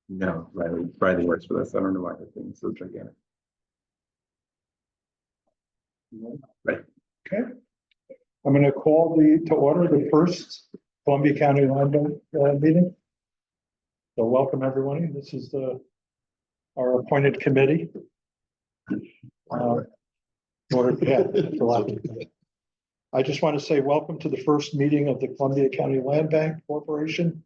No, Riley works for us. I don't know why the thing's so gigantic. Right. Okay. I'm going to call to order the first Columbia County Land Bank meeting. So welcome everybody. This is our appointed committee. I just want to say welcome to the first meeting of the Columbia County Land Bank Corporation.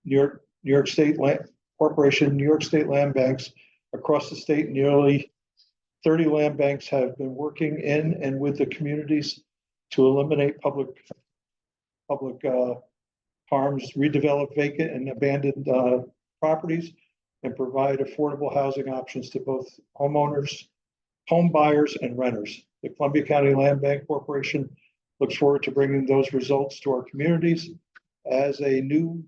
New York State Land Corporation, New York State land banks across the state. Nearly 30 land banks have been working in and with the communities to eliminate public harms, redevelop vacant and abandoned properties, and provide affordable housing options to both homeowners, home buyers, and renters. The Columbia County Land Bank Corporation looks forward to bringing those results to our communities. As a New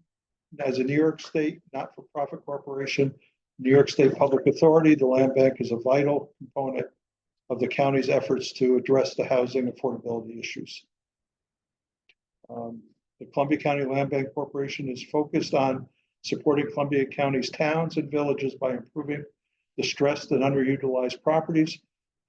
York State not-for-profit corporation, New York State Public Authority, the Land Bank is a vital component of the county's efforts to address the housing affordability issues. The Columbia County Land Bank Corporation is focused on supporting Columbia County's towns and villages by improving the stressed and underutilized properties,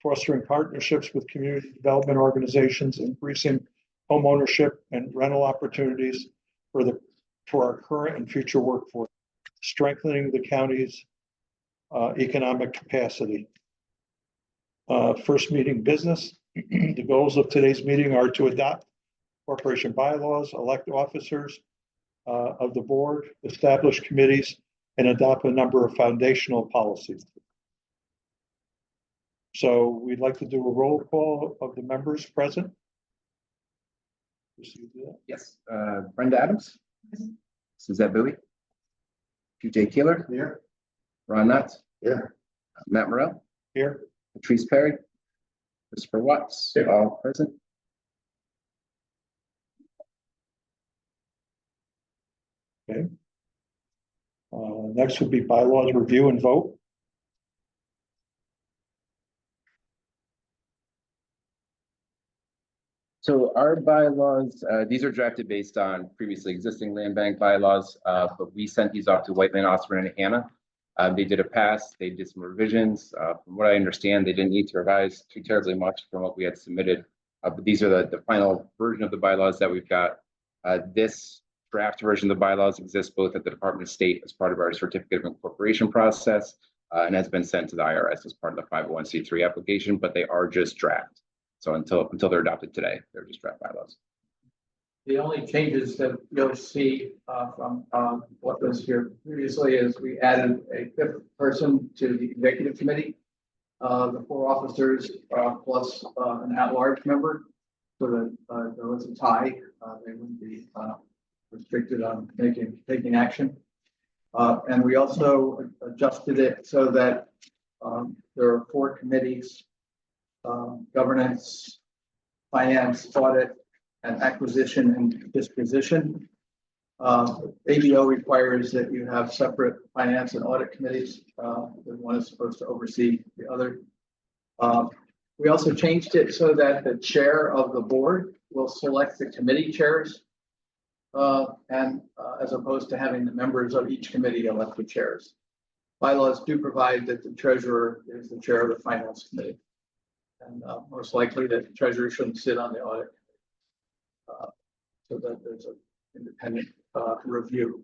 fostering partnerships with community development organizations, increasing home ownership and rental opportunities for our current and future workforce, strengthening the county's economic capacity. First meeting business. The goals of today's meeting are to adopt corporation bylaws, elect officers of the board, establish committees, and adopt a number of foundational policies. So we'd like to do a roll call of the members present. Yes. Brenda Adams. Suzette Bowie. PJ Keeler. Here. Ron Nutt. Here. Matt Morrell. Here. Patrice Perry. Christopher Watts. Here. All present. Okay. Next would be bylaws review and vote. So our bylaws, these are drafted based on previously existing land bank bylaws, but we sent these off to Whiteman, Osborne, and Hannah. They did a pass, they did some revisions. From what I understand, they didn't need to revise too terribly much from what we had submitted. But these are the final version of the bylaws that we've got. This draft version of the bylaws exists both at the Department of State as part of our certificate of incorporation process and has been sent to the IRS as part of the 501c3 application, but they are just draft. So until they're adopted today, they're just draft bylaws. The only changes that you'll see from what was here previously is we added a fifth person to the executive committee, the 4 officers plus an at-large member, so that there was a tie. They wouldn't be restricted on taking action. And we also adjusted it so that there are 4 committees: governance, finance, audit, and acquisition and disposition. ABO requires that you have separate finance and audit committees. One is supposed to oversee the other. We also changed it so that the chair of the board will select the committee chairs, and as opposed to having the members of each committee elect the chairs. Bylaws do provide that the treasurer is the chair of the finance committee. And most likely that the treasurer shouldn't sit on the audit, so that there's an independent review.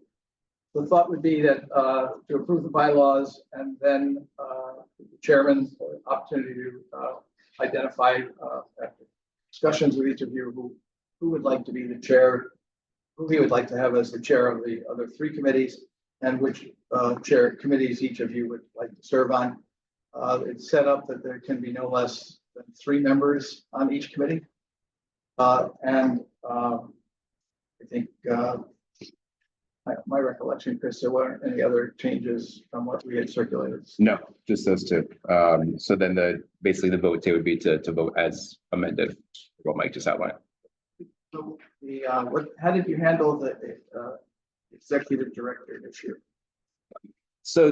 The thought would be that to approve the bylaws and then the chairman's opportunity to identify after discussions with each of you who would like to be the chair, who he would like to have as the chair of the other 3 committees, and which chair committees each of you would like to serve on. It's set up that there can be no less than 3 members on each committee. And I think my recollection, Chris, there weren't any other changes from what we had circulated. No, just those 2. So then basically the vote would be to vote as amended, what Mike just outlined. So how did you handle the executive director issue? So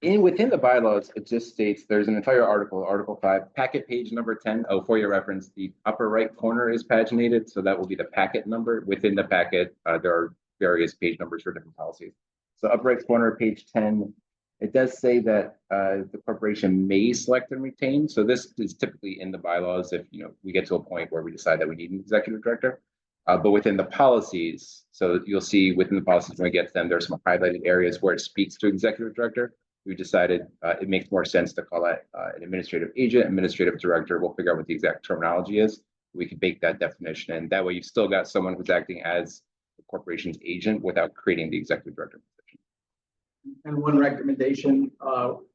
Within the bylaws, it just states there's an entire article, Article 5, packet page number 10. Oh, for your reference, the upper right corner is paginated, so that will be the packet number. Within the packet, there are various page numbers for different policies. So upper right corner, page 10, it does say that the corporation may select and retain. So this is typically in the bylaws if we get to a point where we decide that we need an executive director. But within the policies, so you'll see within the policies when we get to them, there's some highlighted areas where it speaks to executive director. We decided it makes more sense to call that an administrative agent, administrative director. We'll figure out what the exact terminology is. We can bake that definition in. That way you've still got someone who's acting as the corporation's agent without creating the executive director position. And one recommendation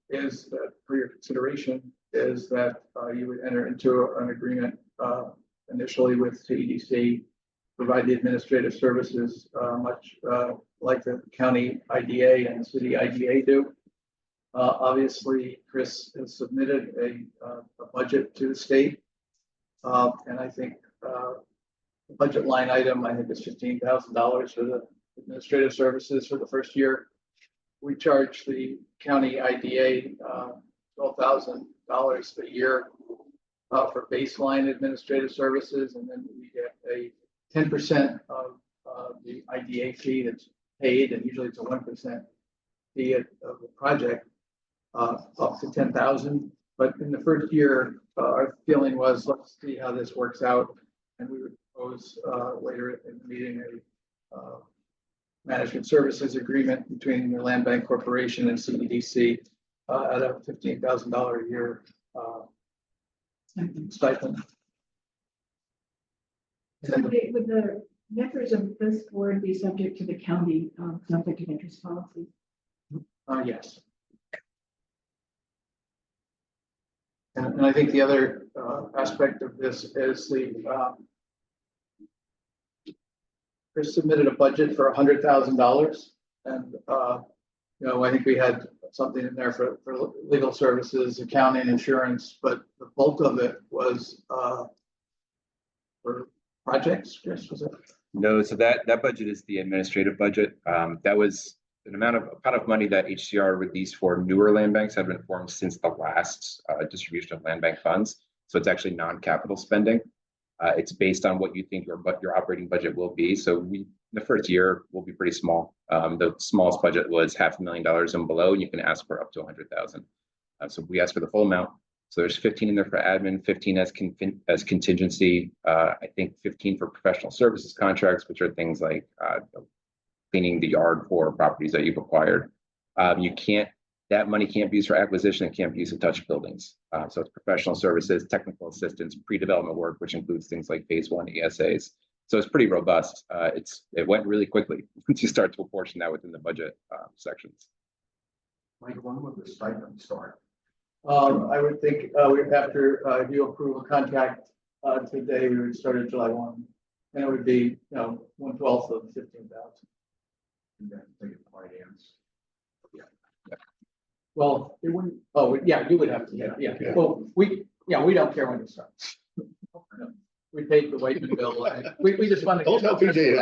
is that for your consideration is that you would enter into an agreement initially with CEDC, provide the administrative services much like the county IDA and the city IDA do. Obviously, Chris has submitted a budget to the state, and I think the budget line item, I think is $15,000 for the administrative services for the first year. We charge the county IDA $12,000 a year for baseline administrative services, and then we get a 10% of the IDA fee that's paid, and usually it's a 1% fee of the project. Up to 10,000, but in the first year, our feeling was let's see how this works out, and we would propose later in the meeting a management services agreement between the Land Bank Corporation and CEDC at a $15,000 a year stipend. Would the members of this board be subject to the county conflict of interest policy? Yes. And I think the other aspect of this is Chris submitted a budget for $100,000, and I think we had something in there for legal services, accounting, insurance, but the bulk of it was for projects. Chris, was it? No, so that budget is the administrative budget. That was an amount of pot of money that HCR released for newer land banks have been formed since the last distribution of land bank funds. So it's actually non-capital spending. It's based on what you think your operating budget will be. So the first year will be pretty small. The smallest budget was $500,000 and below. You can ask for up to 100,000. So we asked for the full amount. So there's 15 in there for admin, 15 as contingency. I think 15 for professional services contracts, which are things like cleaning the yard for properties that you've acquired. That money can't be used for acquisition. It can't be used to touch buildings. So it's professional services, technical assistance, pre-development work, which includes things like phase 1 ESAs. So it's pretty robust. It went really quickly once you start to apportion that within the budget sections. Mike, when would the stipend start? I would think after if you approve a contract today, we would start at July 1, and it would be 1/12 of 15,000. And then take it finance. Well, it wouldn't. Oh, yeah, you would have to. Yeah. Well, we don't care when it starts. We paid the Whiteman bill. We just want to. Don't tell PJ.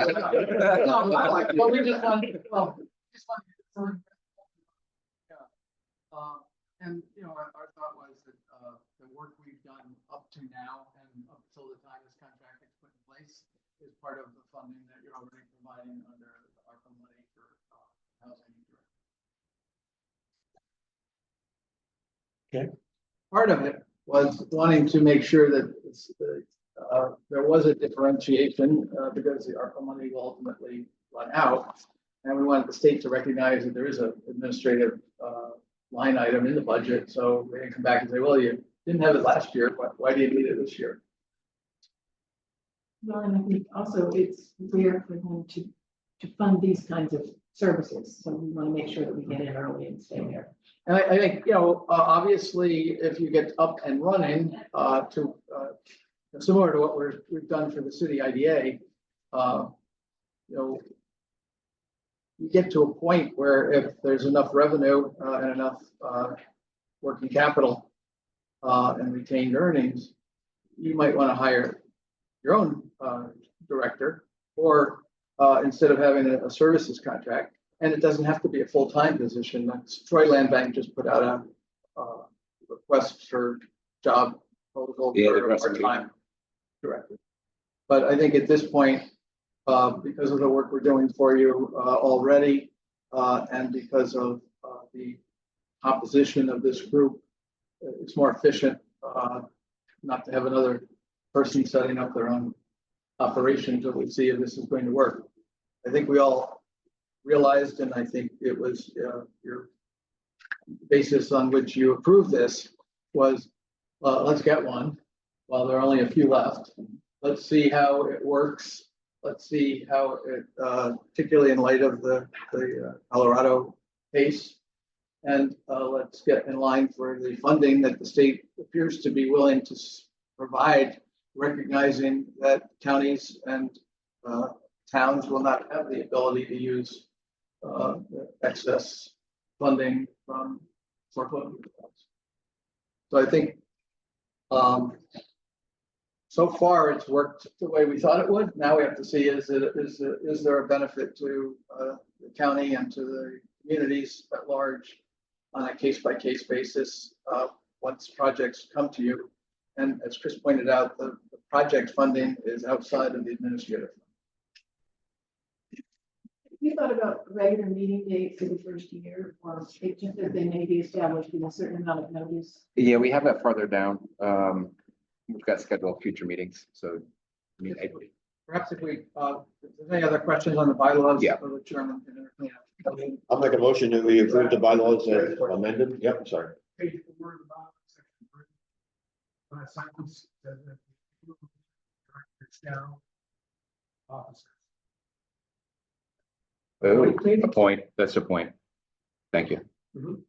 No, we just want. And our thought was that the work we've done up to now and up until the time this contract is put in place is part of the funding that you're already providing under the ARPA money for housing. Okay. Part of it was wanting to make sure that there was a differentiation because the ARPA money will ultimately run out, and we wanted the state to recognize that there is an administrative line item in the budget, so they can come back and say, well, you didn't have it last year, why do you need it this year? Well, and I think also it's rare for them to fund these kinds of services, so we want to make sure that we get in early and stay there. And I think, obviously, if you get up and running similar to what we've done for the city IDA, you get to a point where if there's enough revenue and enough working capital and retained earnings, you might want to hire your own director, or instead of having a services contract, And it doesn't have to be a full-time position. That's Troy Land Bank just put out a request for job proposal Yeah, for they've a got some part-time director. But I think at this point, because of the work we're doing for you already, and because of the composition of this group, it's more efficient not to have another person setting up their own operation until we see if this is going to work. I think we all realized, and I think it was your basis on which you approved this was, let's get one while there are only a few left. Let's see how it works. Let's see how it, particularly in light of the Colorado case. And let's get in line for the funding that the state appears to be willing to provide, recognizing that counties and towns will not have the ability to use excess funding from foreclosure. So I think so far it's worked the way we thought it would. Now we have to see is there a benefit to the county and to the communities at large on a case-by-case basis once projects come to you. And as Chris pointed out, the project funding is outside of the administrative. You thought about regular meeting dates for the first year, or it just that they may be established in a certain amount of notice? Yeah, we have that farther down. We've got scheduled future meetings, so. I mean, Perhaps if we, if there's any other questions on the bylaws, Yeah. the chairman can entertain. I'll make a motion that we approve the bylaws as amended. Yep, sorry. Page 4 of the bottom, section 3. Sentence says that the directors shall officers. Oh, a point, that's a point. Thank you. Mhm.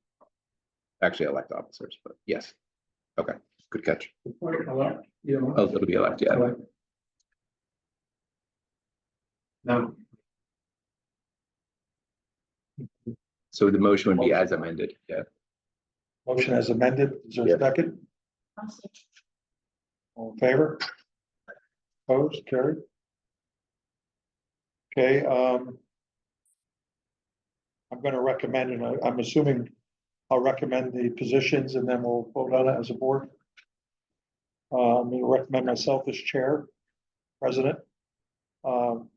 Actually, elect officers, but yes. Okay, good catch. You know, Oh, it'll be elect, yeah. No. So the motion would be as amended, yeah. Motion as amended. Is there Yeah. a second? All in favor? Opposed, carried. Okay, I'm gonna recommend, and I'm assuming I'll recommend the positions and then we'll vote on it as a board. I'm gonna recommend myself as chair, president.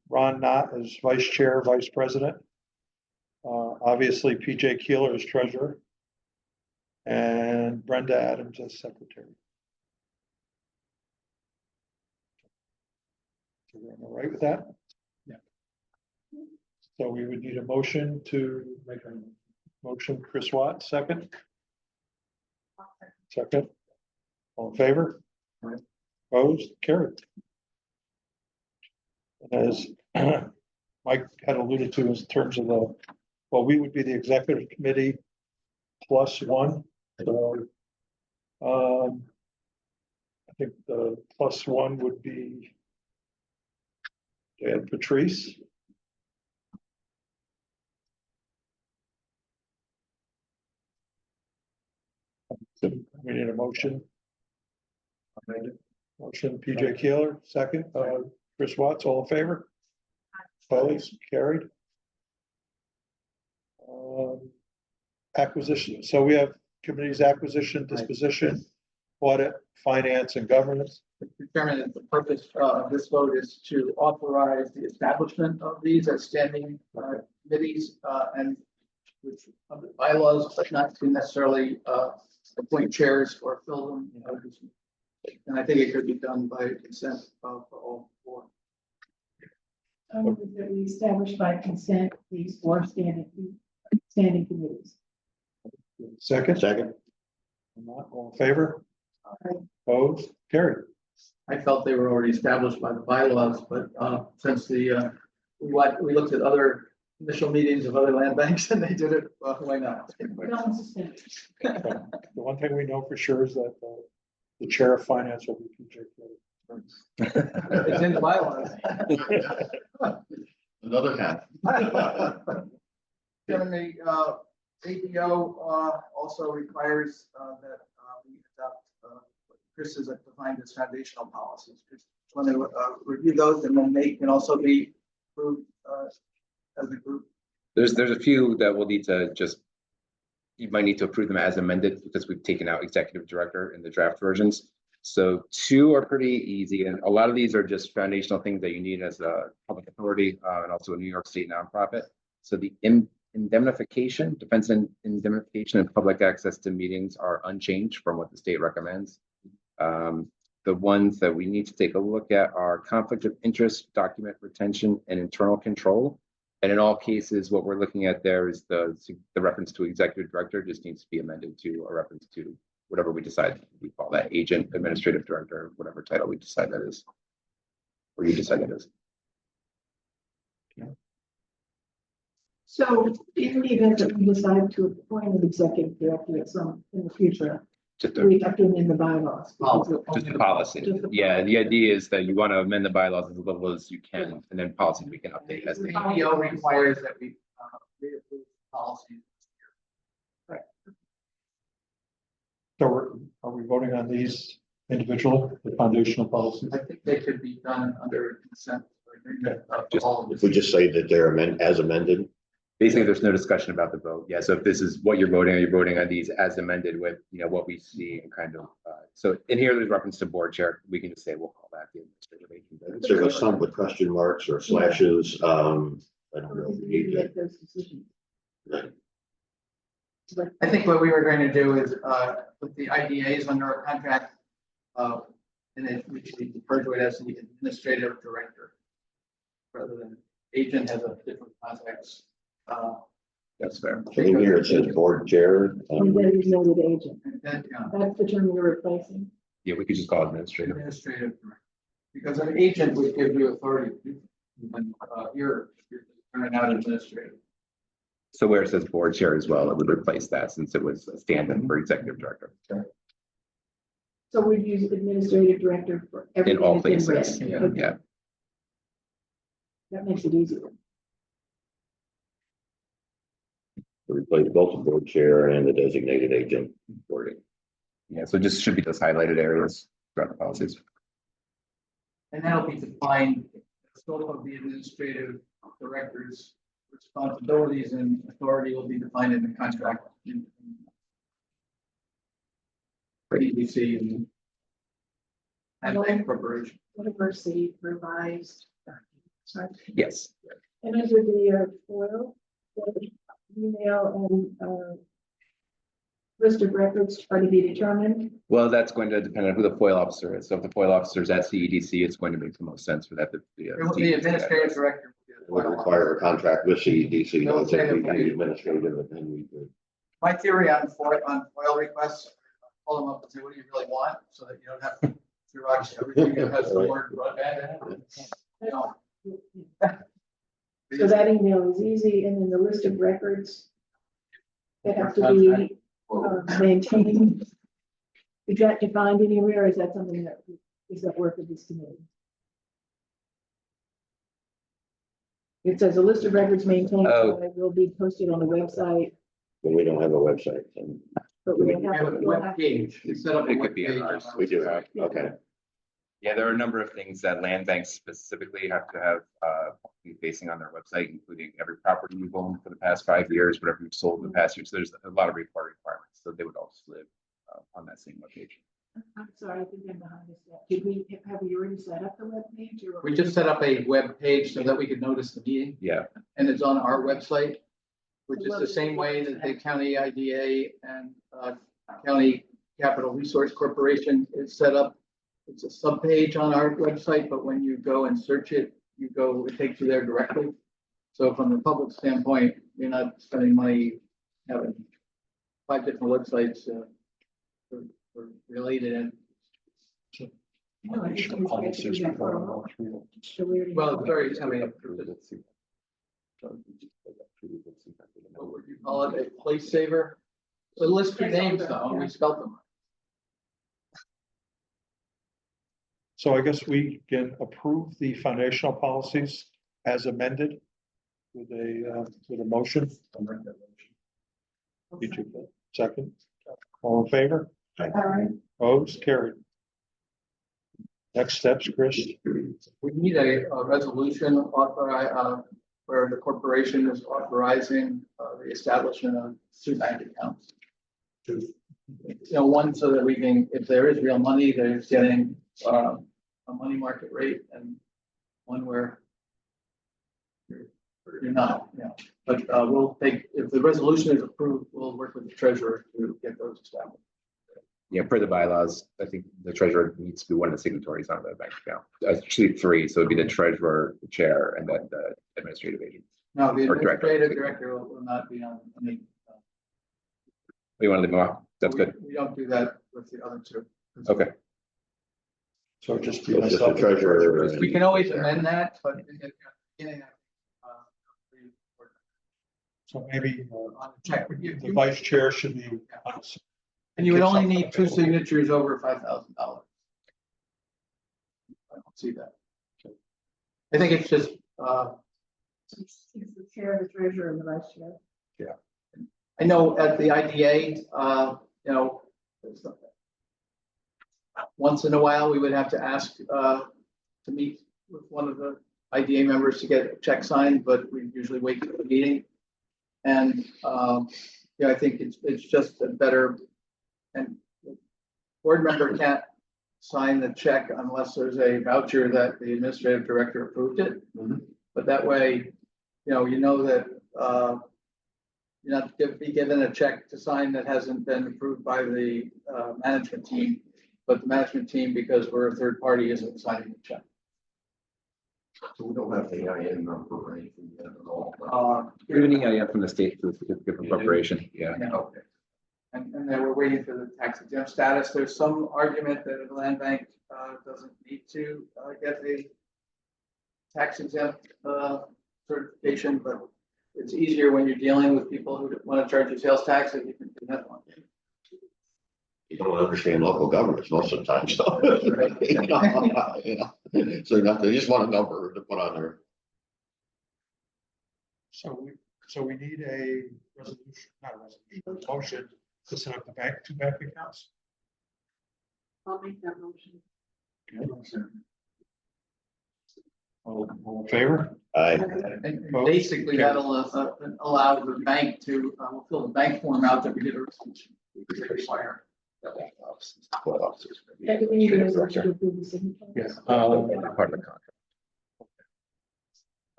Ron Knott as vice chair, vice president. Obviously PJ Keeler as treasurer. And Brenda Adams as secretary. So we're all right with that? Yeah. So we would need a motion to make a motion. Chris Watt, second. Second. All in favor? Opposed? Carried. And as Mike had alluded to in terms of well, we would be the executive committee plus one. So, I think the plus one would be Dan Patrice. So we need a motion. Motion PJ Keeler, second, Chris Watts, all in favor? Opposed, carried. Acquisition, so we have committees: acquisition, disposition, audit, finance, and governance. Mr. Chairman, the purpose of this vote is to authorize the establishment of these as standing committees and which under bylaws, but not to necessarily appoint chairs or fill them. And I think it could be done by consent of all four. That we established by consent these four standing committees. Second, Second. all in favor? Opposed, carried. I felt they were already established by the bylaws, but since the we looked at other initial meetings of other land banks and they did it, why not? The one thing we know for sure is that the chair of finance will be PJ Keeler. It's in the bylaws. Another half. Chairman, the ADO also requires that we adopt what Chris has defined as foundational policies. Just want to review those, and then they can also be approved as a group. There's a few that will need to just, you might need to approve them as amended because we've taken out executive director in the draft versions. So 2 are pretty easy, and a lot of these are just foundational things that you need as a public authority and also a New York State nonprofit. So the indemnification, defense and indemnification and public access to meetings are unchanged from what the state recommends. The ones that we need to take a look at are conflict of interest, document retention, and internal control. And in all cases, what we're looking at there is the reference to executive director just needs to be amended to a reference to whatever we decide we call that, agent, administrative director, whatever title we decide that is, or you decide that is. So in the event that we decide to appoint an executive director at some, in the future, Just we have to amend the bylaws. just the policy. Just the Yeah, the idea is that you want to amend the bylaws as little as you can, and then policy we can update as The they. ABO requires that we reapprove policies. So are we voting on these individually, the foundational policies? I think they could be done under consent agreement of Just- all of If we this. just say that they're as amended, Basically, there's no discussion about the vote. Yeah, so if this is what you're voting on these as amended with, what we see and kind of, so in here, there's reference to board chair. We can just say, we'll call that the administrative agent. there was some with question marks or slashes, I don't know. if we need Make that. those decisions. Right. But I think what we were going to do is put the IDAs under a contract. And then we should refer to it as the administrative director. Rather than agent has a different context. That's fair. In here, it says board chair. and designated agent, And then, that's the term you're replacing. Yeah, we could just call it administrative. administrative director. Because an agent would give you authority. And you're turning out administrative. So where it says board chair as well, it would replace that since it was a stand-in for executive director So we'd use administrative director for everything. in all that's in red. places. Yeah, Okay. yeah. That makes it easier. Replace both the board chair and the designated agent. Wording. Yeah, so just should be those highlighted areas throughout the policies. And that'll be defined, the scope of the administrative director's responsibilities and authority will be defined in the contract. For EDC and bank corporation. What of our city revised documents, right? Yes. And under the foil, the email and list of records are to be determined. Well, that's going to depend on who the FOIL officer is. So if the FOIL officer is at CEDC, it's going to make the most sense for that to be. The administrative director. Would require a contract with CEDC, No, not that we say- do administrative, and then we could. My theory on FOIL requests, pull them up and say, what do you really want? So that you don't have to Xerox everything that has the word broadband in it. You know, So that email is easy, and then the list of records that have to be maintained. Is that defined anywhere, or is that something that, is that work of this committee? It says a list of records maintained will be posted on the website, But we don't have a website, and but we We will have have. a we'll web have- page. We set up a It could web be in page ours. on our we do website. have, okay. Yeah, there are a number of things that land banks specifically have to have facing on their website, including every property you've owned for the past 5 years, whatever you've sold in the past year. So there's a lot of requirements. So they would also live on that same webpage. I'm sorry, I think I'm behind this. Did we, have we already set up the webpage or? We just set up a web page so that we could notice the meeting, Yeah, and it's on our website, which is the same way that the county IDA and county capital resource corporation is set up. It's a subpage on our website, but when you go and search it, it takes you there directly. So from the public standpoint, you're not spending money having 5 different websites for related and, No, I just think we have to do that for a while. So we already- well, it's very, I mean, what would you call it, a place saver? So list your names though, and we spelled them. So I guess we can approve the foundational policies as amended with a motion. Each of them. Second, all in favor? All right. Opposed, carried. Next steps, Chris. We need a resolution where the corporation is authorizing the establishment of two bank accounts. One so that we can, if there is real money, there's getting a money market rate, and one where you're not, But we'll take, if the resolution is approved, we'll work with the treasurer to get those established. Yeah, per the bylaws, I think the treasurer needs to be one of the signatories on the bank account. Actually, three, so it'd be the treasurer, the chair, and then the administrative agent. No, the Or director. administrative director will not be on any. We want to leave them off? That's good. We don't do that with the other two. Okay. So just be So just myself. the treasurer. We can always amend that, but in the beginning. So maybe On the check, but the vice chair should be. and you would only need two signatures over $5,000. I don't see that. I think it's just, It's the chair, the treasurer, and the vice chair. I know at the IDA, it's not- once in a while, we would have to ask to meet with one of the IDA members to get a check signed, but we usually wait for the meeting. And, I think it's just a better, and the board member can't sign the check unless there's a voucher that the administrative director approved it. But that way, you know that, you're not be given a check to sign that hasn't been approved by the management team, but the management team, because we're a third party, isn't signing the check. So we don't have the IN number or anything yet at all. We have an EIN from the state for the certificate of corporation. Yeah. Okay. And then we're waiting for the tax exempt status. There's some argument that the land bank doesn't need to get the tax exempt certification, but it's easier when you're dealing with people who want to charge you sales tax if you can do that one. You don't understand local governments most of the time, so. So they just want a number to put on there. So we need a resolution, not a resolution, a motion to set up the two bank accounts. I'll make that motion. All in favor? And basically, that'll allow the bank to, we'll fill the bank form out that we did a resolution. We require. Yeah, do we need a resolution to approve the signature? Yes. Part of the contract.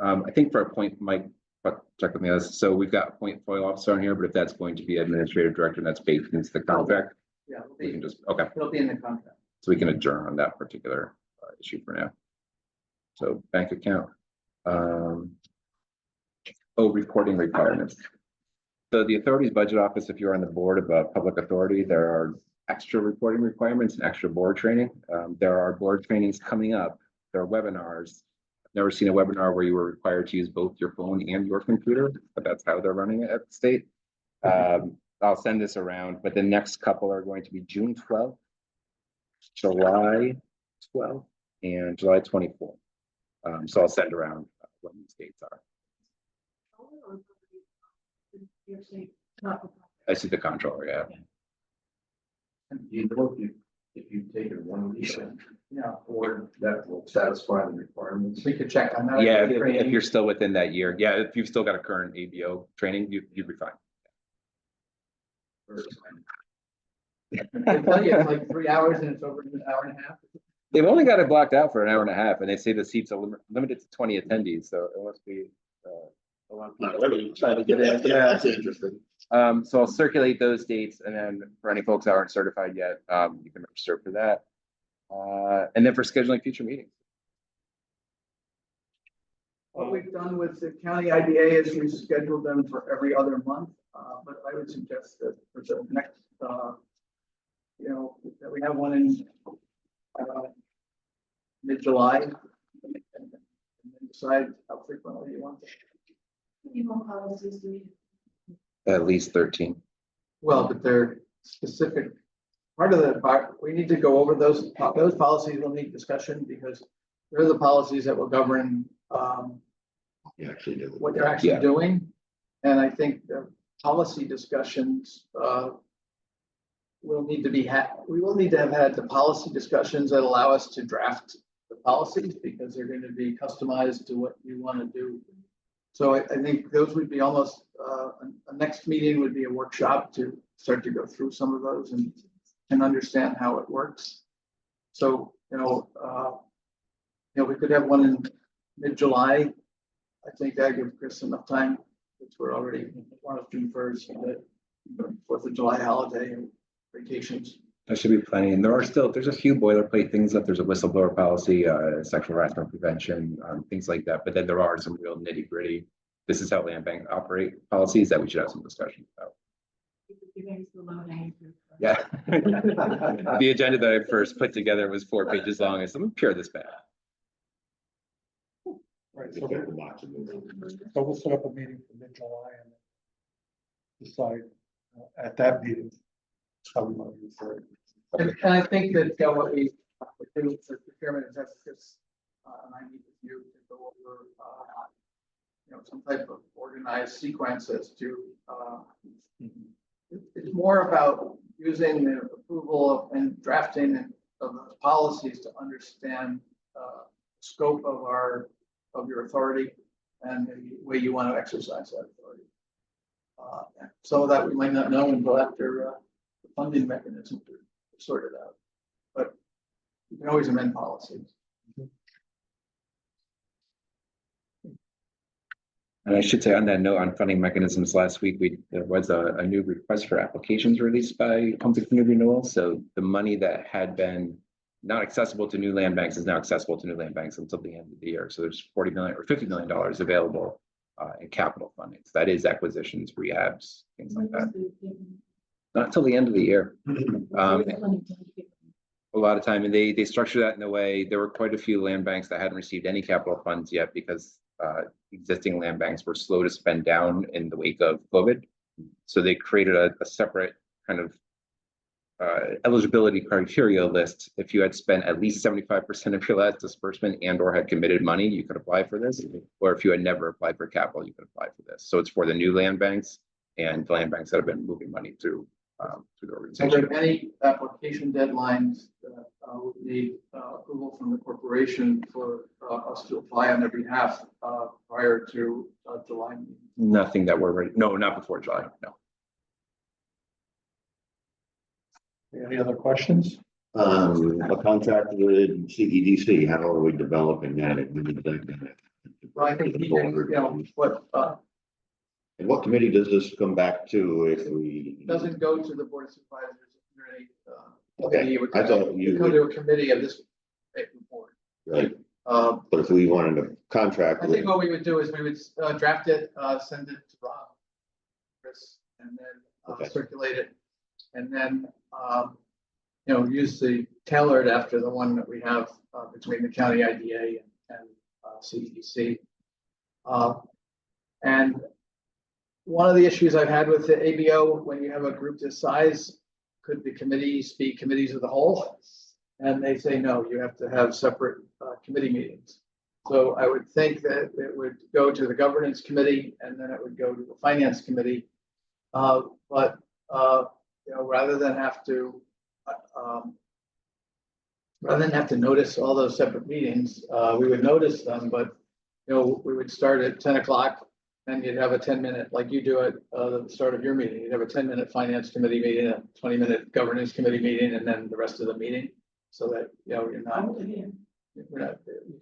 I think for a point, Mike, check with me on this. So we've got a point FOIL officer on here, but if that's going to be administrative director, and that's baked into the contract, Yeah, we can just, okay, it'll be in the contract. so we can adjourn on that particular issue for now. So bank account. Reporting requirements. So the authority's budget office, if you're on the board of a public authority, there are extra reporting requirements and extra board training. There are board trainings coming up. There are webinars. I've never seen a webinar where you were required to use both your phone and your computer, but that's how they're running it at the state. I'll send this around, but the next couple are going to be June 12th, July 12th, and July 24th. So I'll send around what these dates are. You're saying not the- I see the controller, yeah. You know, if you take it one week, or that will satisfy the requirements. We could check on that. Yeah, if you're still within that year. Yeah, if you've still got a current ABO training, you'd be fine. They tell you it's like 3 hours and it's over an hour and a half. They've only got it blocked out for an hour and a half, and they say the seats are limited to 20 attendees, so it must be a lot of people trying to get in. Yeah. That's interesting. So I'll circulate those dates, and then for any folks that aren't certified yet, you can register for that. And then for scheduling future meetings. What we've done with the county IDA is we scheduled them for every other month, but I would suggest that for the next, that we have one in mid-July, and then decide how frequently you want it. How many more policies do we At least 13. Well, but they're specific. Part of the, we need to go over those policies will need discussion because they're the policies that will govern You actually do. what they're actually Yeah. doing. And I think the policy discussions will need to be we will need to have had the policy discussions that allow us to draft the policies because they're going to be customized to what you want to do So I think those would be almost, a next meeting would be a workshop to start to go through some of those and understand how it works. So, we could have one in mid-July. I think that gives Chris enough time, since we're already on June 1st, and the 4th of July holiday and vacations. That should be plenty. And there's a few boilerplate things that there's a whistleblower policy, sexual harassment prevention, things like that. But then there are some real nitty gritty. This is how land bank operate policies that we should have some discussion about. Yeah. The agenda that I first put together was 4 pages long. I said, let me pare this back. Right, so we'll set up a meeting for mid-July and decide at that meeting how we want to move forward. And I think that what we do for procurement is that Chris and I meet with you to go over, some type of organized sequence as to, it's more about using the approval and drafting of the policies to understand scope of your authority and the way you want to exercise that authority. Some of that we might not know until after the funding mechanism are sorted out, but you can always amend policies. And I should say on that note, on funding mechanisms, last week, there was a new request for applications released by Public Community Renewal. So the money that had been not accessible to new land banks is now accessible to new land banks until the end of the year. So there's $40 million or $50 million available in capital funding. So that is acquisitions, rehabs, things like that. Not until the end of the year. A lot of time, and they structure that in a way. There were quite a few land banks that hadn't received any capital funds yet because existing land banks were slow to spend down in the wake of COVID. So they created a separate kind of eligibility criteria list. If you had spent at least 75% of your last disbursement and or had committed money, you could apply for this. Or if you had never applied for capital, you could apply for this. So it's for the new land banks and the land banks that have been moving money through the Are organization. there any application deadlines that would need approval from the corporation for us to apply on their behalf prior to July? Nothing that we're ready. No, not before July. No. Any other questions? A contract with CEDC, how are we developing that? Well, I think And what committee does this come back to if we? doesn't go to the board of supervisors. Okay, It would I thought you come to would, a committee of this board. right, but if we wanted a contract I with, think what we would do is we would draft it, send it to Rob, Chris, and then Okay. circulate it. And then, use the tailored after the one that we have between the county IDA and CEDC. And one of the issues I've had with the ABO, when you have a group this size, could the committees be committees of the whole? And they say, no, you have to have separate committee meetings. So I would think that it would go to the governance committee and then it would go to the finance committee. But rather than have to notice all those separate meetings, we would notice them, but we would start at 10 o'clock and you'd have a 10-minute, like you do at the start of your meeting, you'd have a 10-minute finance committee meeting, a 20-minute governance committee meeting, and then the rest of the meeting. So that, you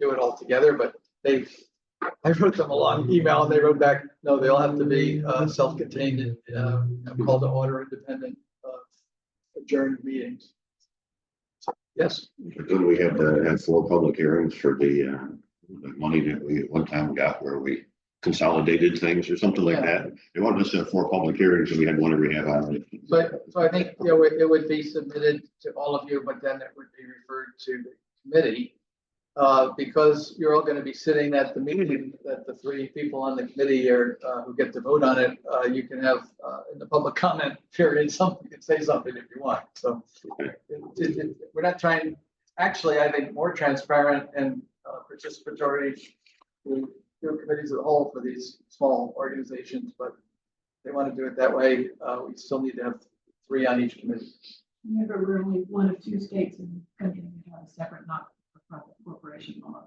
do it all together, but I wrote them a long email and they wrote back, no, they all have to be self-contained and called to order independent adjourned meetings. So, yes. then we had to have 4 public hearings for the money that we at one time got where we consolidated things or something like that. They wanted us to have 4 public hearings and we had one every half hour. So I think, it would be submitted to all of you, but then it would be referred to the committee. Because you're all going to be sitting at the meeting that the 3 people on the committee are, who get to vote on it, you can have in the public comment period, you can say something if you want. So we're not trying, actually, I think more transparent and participatory to do committees as a whole for these small organizations, but they want to do it that way. We still need to have 3 on each committee. Remember, we're only one of 2 states in the country that have a separate not-for-profit corporation law.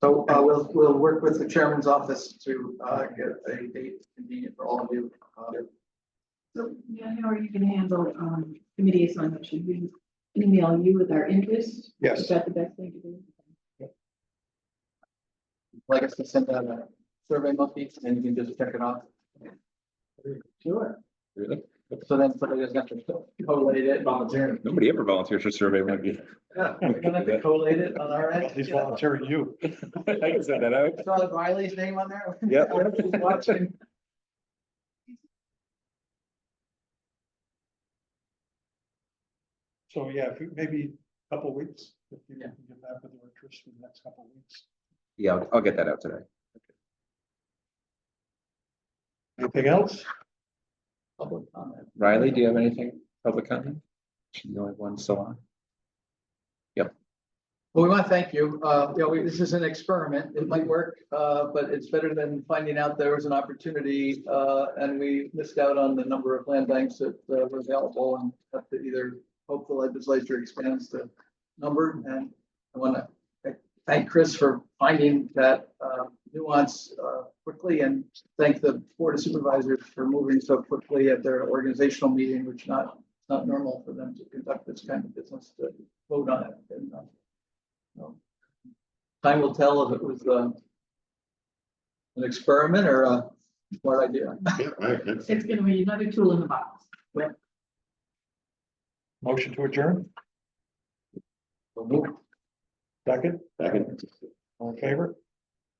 So we'll work with the chairman's office to get a date convenient for all of you. So, yeah, how are you gonna handle, committee assignment? Should we email you with our interest? Yes. Is that the best thing to do? Like us to send out a survey monkey and you can just check it off. Sure. Really? So then somebody doesn't have to collate it. Volunteering. Nobody ever volunteers for survey monkey. Yeah, we're gonna have to collate it on our end. He's volunteering you. I can send that out. Saw Riley's name on there? Yep. She's watching. So, yeah, if we- maybe a couple weeks, if you Yeah. can get back with your interest in the next couple of weeks. Yeah, I'll get that out today. Anything else? Public comment. Riley, do you have anything, public comment? She's the only one still on. Well, we want to thank you. This is an experiment. It might work, but it's better than finding out there was an opportunity, and we missed out on the number of land banks that were available and have to either hope the legislature expands the number. And I want to thank Chris for finding that nuance quickly, and thank the Board of Supervisors for moving so quickly at their organizational meeting, which not normal for them to conduct this kind of business, to vote on it. And, time will tell if it was an experiment or a smart idea. Yeah, right. That's- It's gonna be another tool in the box. Motion to adjourn, So move. second, Second. all in favor?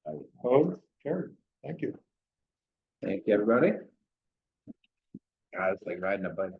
Opposed, carried, thank you. Thank you, everybody. God, it's like riding a bike.